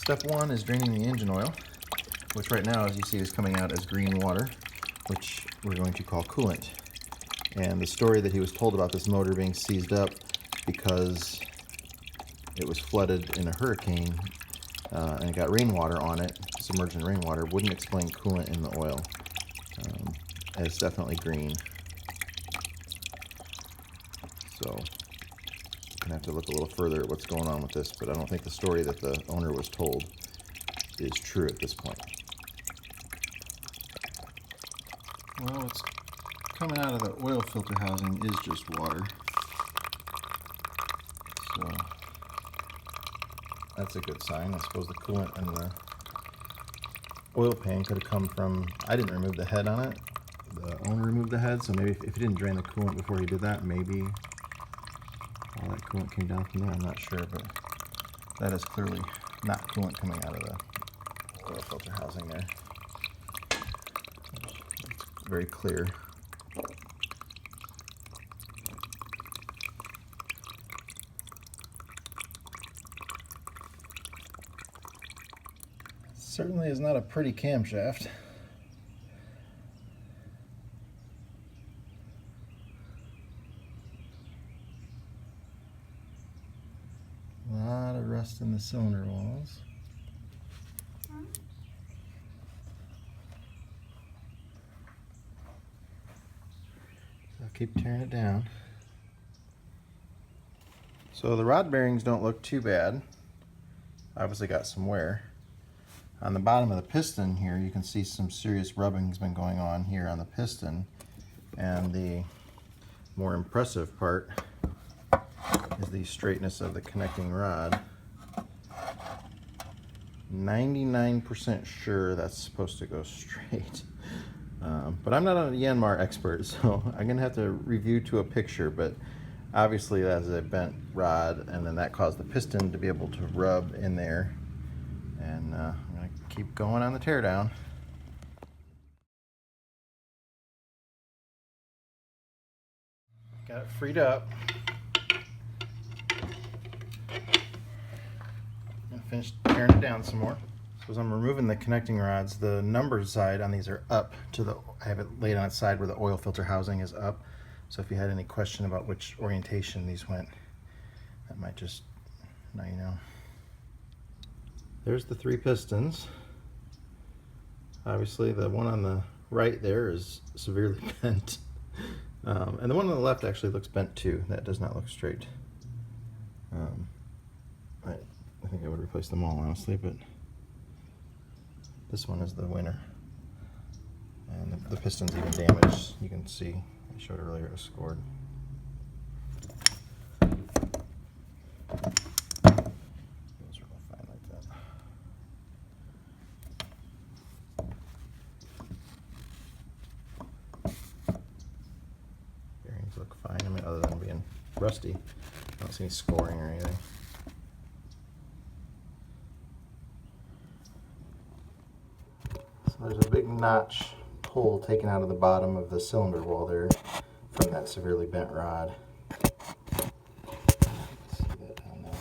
Step one is draining the engine oil, which right now, as you see, is coming out as green water, which we're going to call coolant. And the story that he was told about this motor being seized up because it was flooded in a hurricane and it got rainwater on it, submerged in rainwater, wouldn't explain coolant in the oil. It's definitely green. So I'm gonna have to look a little further at what's going on with this, but I don't think the story that the owner was told is true at this point. Well, what's coming out of the oil filter housing is just water. So that's a good sign. I suppose the coolant and the oil pan could have come from, I didn't remove the head on it. The owner removed the head, so maybe if he didn't drain the coolant before he did that, maybe all that coolant came down from there. I'm not sure, but that is clearly not coolant coming out of the oil filter housing there. It's very clear. Certainly is not a pretty camshaft. A lot of rust in the cylinder walls. I'll keep tearing it down. So the rod bearings don't look too bad. Obviously got some wear. On the bottom of the piston here, you can see some serious rubbing's been going on here on the piston. And the more impressive part is the straightness of the connecting rod. 99% sure that's supposed to go straight. But I'm not a Yanmar expert, so I'm gonna have to review to a picture, but obviously that's a bent rod, and then that caused the piston to be able to rub in there. And I'm gonna keep going on the teardown. Got it freed up. I'm gonna finish tearing it down some more. So as I'm removing the connecting rods, the number side on these are up to the, I have it laid on its side where the oil filter housing is up. So if you had any question about which orientation these went, that might just, now you know. There's the 3 pistons. Obviously the one on the right there is severely bent. And the one on the left actually looks bent too. That does not look straight. I think I would replace them all, honestly, but this one is the winner. And the piston's even damaged. You can see, I showed earlier it was scored. Those are all fine like that. Bearings look fine, I mean, other than being rusty. I don't see any scoring or anything. So there's a big notch hole taken out of the bottom of the cylinder wall there from that severely bent rod. See that down there.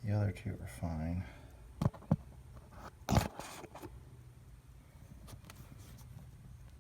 The other two are fine.